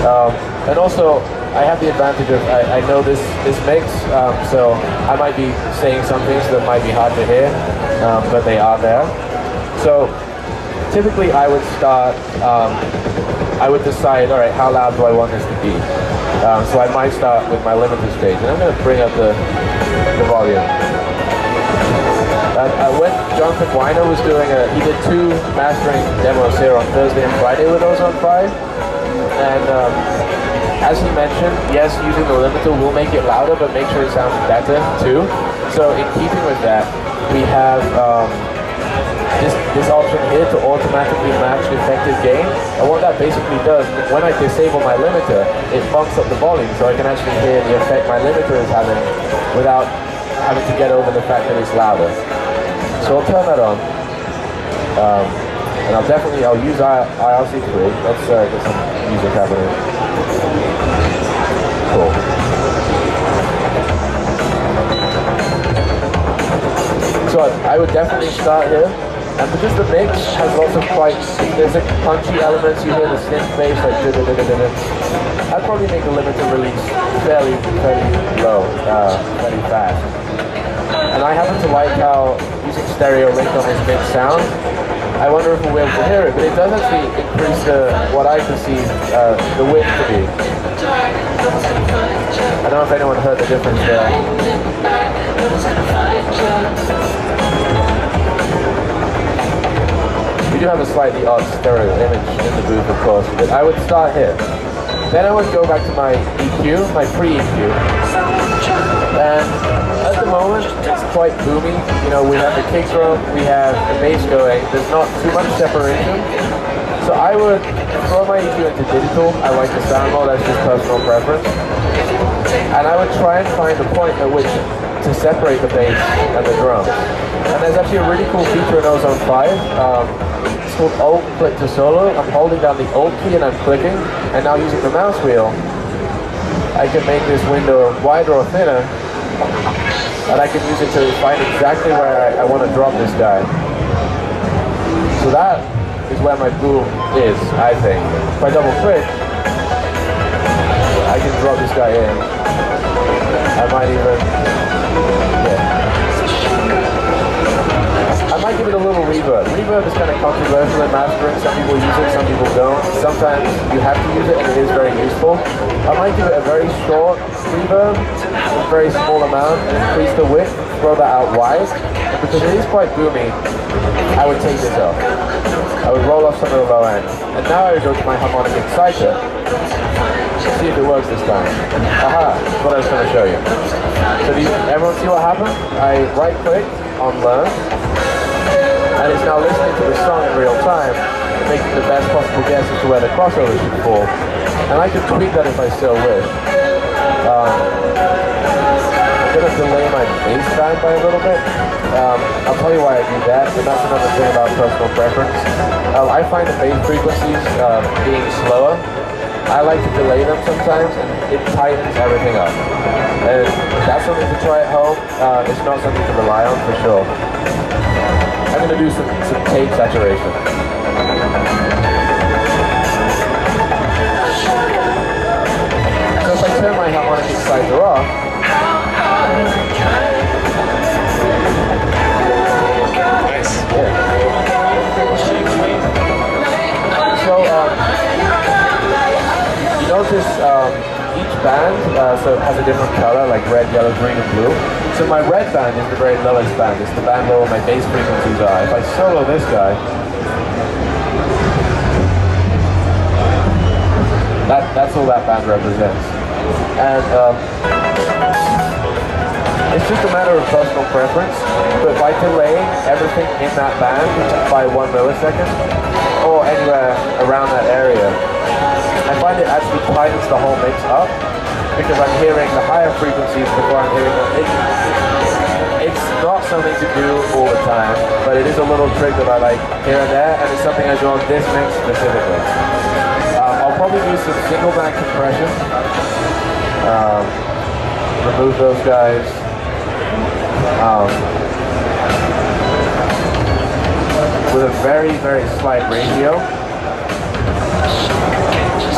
And also, I have the advantage of I know this mix, so I might be saying some things that might be hard to hear, but they are there. So typically I would start, I would decide, all right, how loud do I want this to be? So I might start with my limiter stage, and I'm going to bring up the volume. When Jonathan Weiner was doing he did 2 mastering demos here on Thursday and Friday with Ozone 5, and as he mentioned, yes, using the limiter will make it louder, but make sure it sounds better too. So in keeping with that, we have this option here to automatically match effective gain. And what that basically does, when I disable my limiter, it bumps up the volume, so I can actually hear the effect my limiter is having without having to get over the fact that it's louder. So I'll turn that on, and I'll use IRC3. Let's get some music happening. Cool. So I would definitely start here, and because the mix has lots of there's a punchy elements, you hear the synth bass like I'd probably make the limiter release fairly low, fairly fast. And I happen to like how using stereo link on this mix sound. I wonder if we'll be able to hear it, but it does actually increase what I perceive the width to be. I don't know if anyone heard the difference there. We do have a slightly odd stereo image in the booth, of course, but I would start here. Then I would go back to my EQ, my pre-EQ, and at the moment it's quite boomy. You know, we have the kick drum, we have the bass going, there's not too much separation. So I would throw my EQ into digital. I like the sound mode, that's just personal preference. And I would try and find a point at which to separate the bass and the drums. And there's actually a really cool feature in Ozone 5. It's called Alt Click to Solo. I'm holding down the Alt key and I'm clicking, and now using the mouse wheel, I can make this window wider or thinner, and I can use it to find exactly where I want to drop this guy. So that is where my boom is, I think. If I double click, I can drop this guy in. I might even, I might give it a little reverb. Reverb is kind of controversial in mastering. Some people use it, some people don't. Sometimes you have to use it and it is very useful. I might give it a very short reverb, a very small amount, and increase the width, throw that out wide. And because it is quite boomy, I would take this off. I would roll off some of the low end. And now I would go to my harmonic exciter. See if it works this time. Aha, that's what I was going to show you. So everyone see what happened? I right-clicked on Learn, and it's now listening to the song in real time, making the best possible guess as to where the crossover should fall. And I could tweak that if I so wish. I'm going to delay my bass band by a little bit. I'll tell you why I do that, and that's another thing about personal preference. I find the bass frequencies being slower. I like to delay them sometimes, and it tightens everything up. And that's something to try at home. It's not something to rely on for sure. I'm going to do some tape saturation. So if I turn my harmonic exciter off, nice. Yeah. So you notice each band so it has a different color, like red, yellow, green, and blue. So my red band is the very lowest band. It's the band where all my bass frequencies are. If I solo this guy, that's all that band represents. And it's just a matter of personal preference, but by delaying everything in that band by 1 millisecond, or anywhere around that area, I find it actually tightens the whole mix up, because I'm hearing the higher frequencies before I'm hearing them. It's not something to do all the time, but it is a little trick that I like here and there, and it's something I do on this mix specifically. I'll probably use some single band compression, remove those guys, with a very, very slight ratio.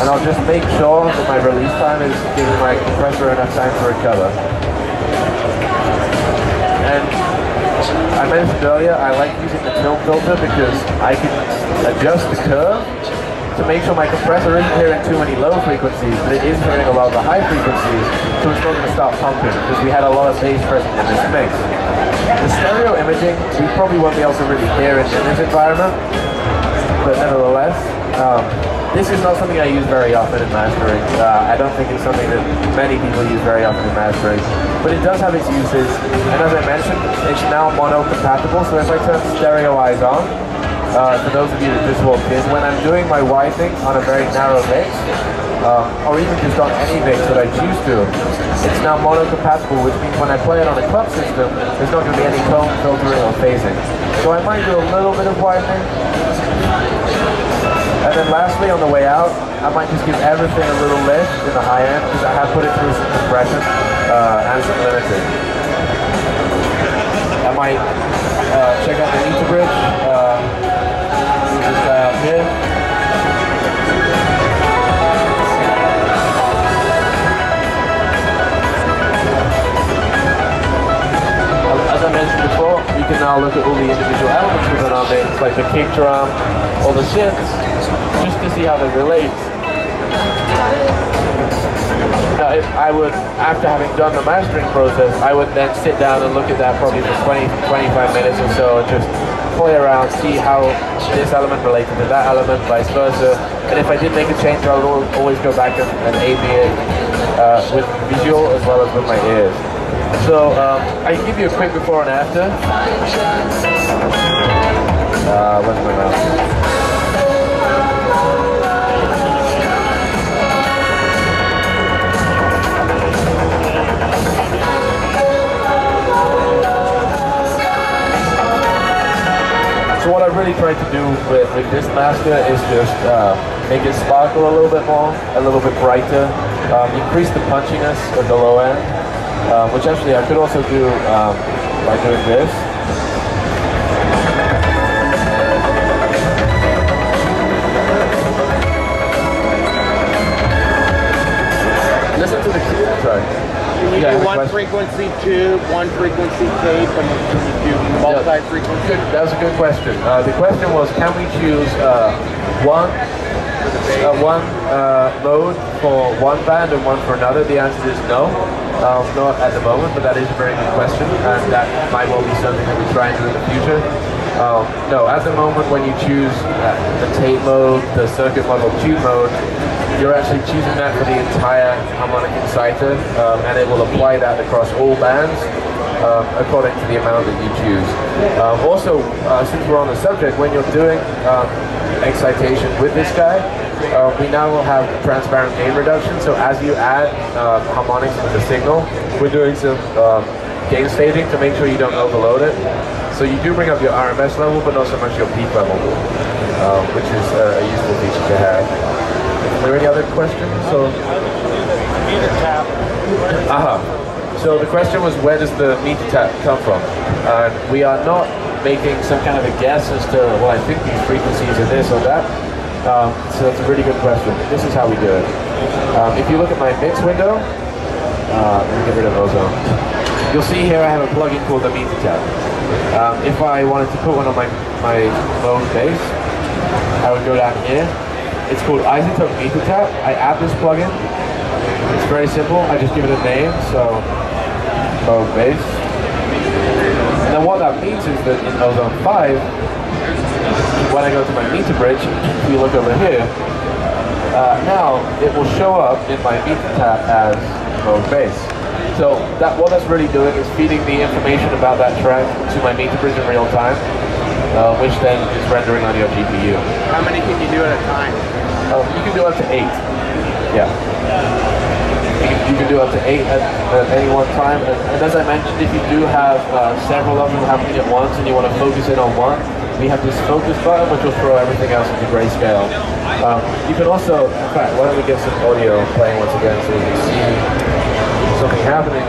and I'll just make sure that my release time is giving my compressor enough time to recover. And I mentioned earlier, I like using the film filter because I can adjust the curve to make sure my compressor isn't hearing too many low frequencies, but it is hearing a lot of the high frequencies, so it's not going to start pumping, because we had a lot of bass present in this mix. The stereo imaging, we probably won't be able to really hear it in this environment, but nevertheless, this is not something I use very often in mastering. I don't think it's something that many people use very often in mastering, but it does have its uses, and as I mentioned, it's now mono compatible, so if I turn stereo eyes on, for those of you that just walked in, when I'm doing my widening on a very narrow mix, or even just on any mix that I choose to, it's now mono compatible, which means when I play it on a club system, there's not going to be any tone filtering or phasing. So I might do a little bit of widening. And then lastly, on the way out, I might just give everything a little lift in the high end, because I have put it through some compression and some limiting. I might check out the meter bridge, move this guy out here. As I mentioned before, you can now look at all the individual elements within our mix, like the kick drum, or the synths, just to see how they relate. Now, if I would, after having done the mastering process, I would then sit down and look at that probably for 20 to 25 minutes or so, and just play around, see how this element related to that element, vice versa. And if I did make a change, I would always go back and A/B it with visual as well as with my ears. So I can give you a quick before and after. Where's my mouse? So what I really tried to do with this master is just make it sparkle a little bit more, a little bit brighter, increase the punchiness at the low end, which actually I could also do by doing this. Listen to the sorry. Can you do one frequency tube, one frequency tape, and can you do multi-frequency? That was a good question. The question was, can we choose one mode for one band and one for another? The answer is no. Not at the moment, but that is a very good question, and that might well be something that we try and do in the future. No, at the moment when you choose the tape mode, the circuit model tube mode, you're actually choosing that for the entire harmonic exciter, and it will apply that across all bands according to the amount that you choose. Also, since we're on the subject, when you're doing excitation with this guy, we now will have transparent gain reduction, so as you add harmonics to the signal, we're doing some gain staging to make sure you don't overload it. So you do bring up your RMS level, but not so much your peak level, which is a useful feature to have. Are there any other questions? So, meter tap. So the question was, where does the meter tap come from? We are not making some kind of a guess as to, well, I think these frequencies are this or that. So that's a really good question. This is how we do it. If you look at my mix window, let me get rid of ozone. You'll see here I have a plugin called the meter tap. If I wanted to put one on my mode bass, I would go down here. It's called Izotope Meter Tap. I add this plugin. It's very simple. I just give it a name, so mode bass. And then what that means is that in Ozone 5, when I go to my meter bridge, if you look over here, now it will show up in my meter tap as mode bass. So what that's really doing is feeding the information about that track to my meter bridge in real time, which then is rendering on your GPU. How many can you do at a time? You can do up to 8. Yeah. You can do up to 8 at any one time. And as I mentioned, if you do have several of them happening at once and you want to focus in on one, we have this focus button which will throw everything else into grayscale. You can also, in fact, why don't we get some audio playing once again so we can see something happening.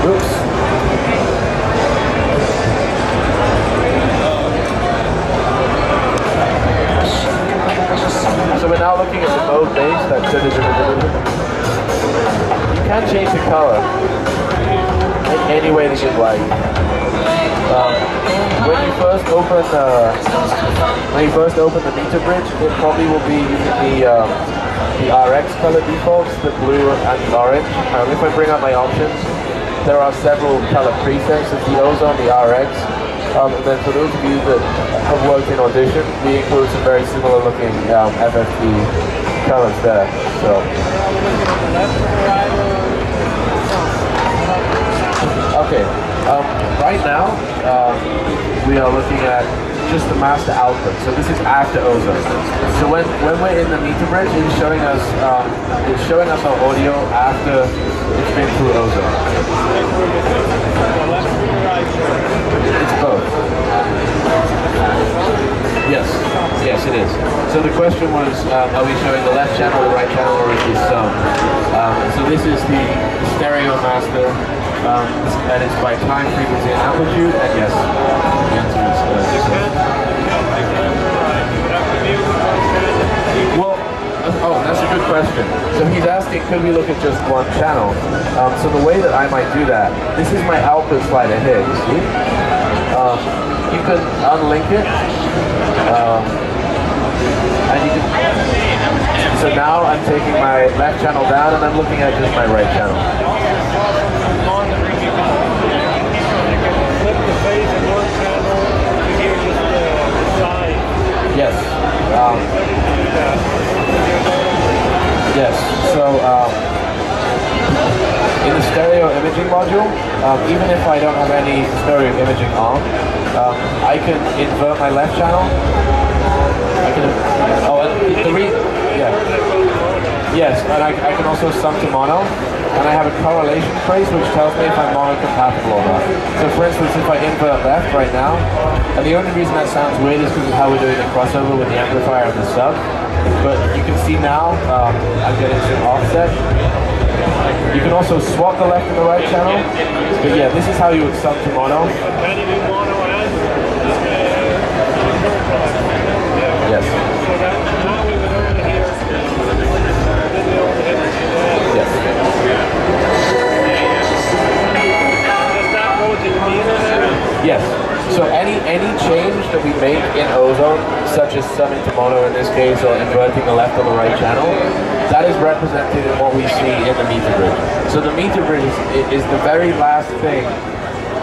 Oops. So So we're now looking at the mode base. That's you can change the color in any way that you'd like. When you first open the meter bridge, it probably will be using the RX color defaults, the blue and the orange. If I bring up my options, there are several color presets of the Ozone, the RX. And then for those of you that have worked in Audition, we include some very similar looking FFT colors there. So. Okay, right now we are looking at just the master output. So this is after Ozone. So when we're in the meter bridge, it's showing us our audio after it's been through Ozone. It's both. Yes, it is. So the question was, are we showing the left channel, the right channel, or is this sum? So this is the stereo master. And it's by time, frequency, and amplitude, and yes, the answer is well, oh, that's a good question. So he's asking, could we look at just one channel? So the way that I might do that, this is my output slider here, you see? You can unlink it, and you can, so now I'm taking my left channel down and I'm looking at just my right channel. Yes. Yes. So in the stereo imaging module, even if I don't have any stereo imaging on, I can invert my left channel. I can. Oh, yeah. Yes, and I can also sum to mono. And I have a correlation trace which tells me if I'm mono-compatible or not. So for instance, if I invert left right now, and the only reason that sounds weird is because of how we're doing the crossover with the amplifier and the sub, but you can see now, I'm getting some offset. You can also swap the left and the right channel, but yeah, this is how you would sum to mono. Yes. Yes. Yes. So any change that we make in Ozone, such as summing to mono in this case, or inverting the left or the right channel, that is represented in what we see in the meter bridge. So the meter bridge is the very last thing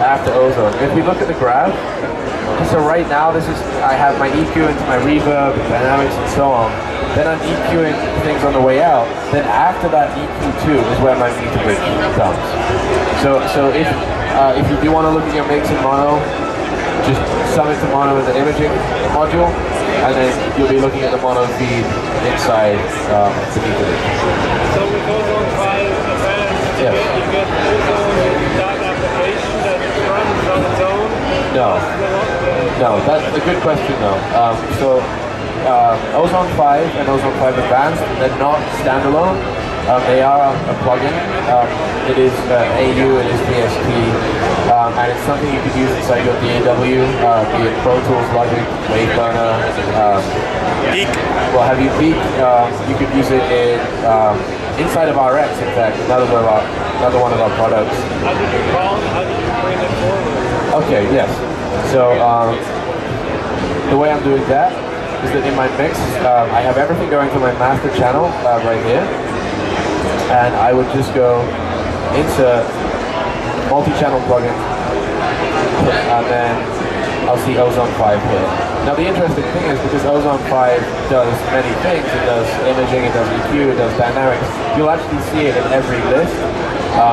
after Ozone. If we look at the graph, so right now I have my EQ into my reverb, dynamics, and so on. Then I'm EQing things on the way out. Then after that EQ2 is where my meter bridge comes. So if you do want to look at your mix in mono, just sum it to mono in the imaging module, and then you'll be looking at the mono feed inside the meter bridge. So with Ozone 5 advanced, yes. You get Ozone dot application that runs on its own? No, that's a good question though. So Ozone 5 and Ozone 5 Advanced, they're not standalone. They are a plugin. It is AU, it is PST, and it's something you could use inside your DAW, be it Pro Tools, Logic, Waveburner. Well, have you Peak? You could use it in inside of RX, in fact, another one of our products. How did you bring it forward? Okay, yes. So the way I'm doing that is that in my mix, I have everything going to my master channel right here, and I would just go insert multi-channel plugin, and then I'll see Ozone 5 here. Now the interesting thing is, because Ozone 5 does many things, it does imaging, it does EQ, it does dynamics, you'll actually see it in every list,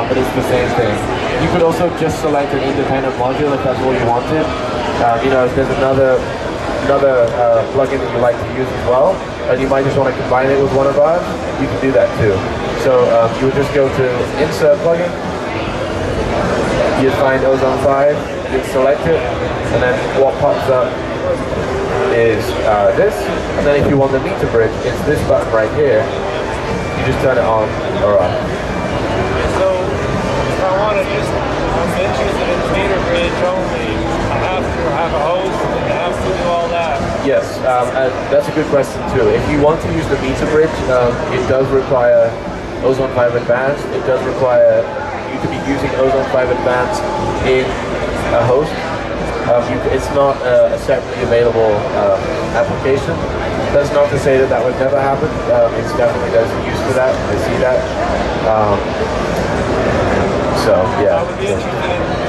but it's the same thing. You could also just select an independent module if that's all you wanted. You know, if there's another plugin that you like to use as well, and you might just want to combine it with one of ours, you can do that too. So you would just go to Insert Plugin, you'd find Ozone 5, you'd select it, and then what pops up is this, and then if you want the meter bridge, it's this button right here. You just turn it on or off. So if I want to just, I'm interested in the meter bridge only, I have to have a host and I have to do all that. Yes, and that's a good question too. If you want to use the meter bridge, it does require Ozone 5 Advanced. It does require you to be using Ozone 5 Advanced in a host. It's not a separately available application. That's not to say that that would never happen. It's definitely there's a use for that. I see that. So yeah. I would be interested in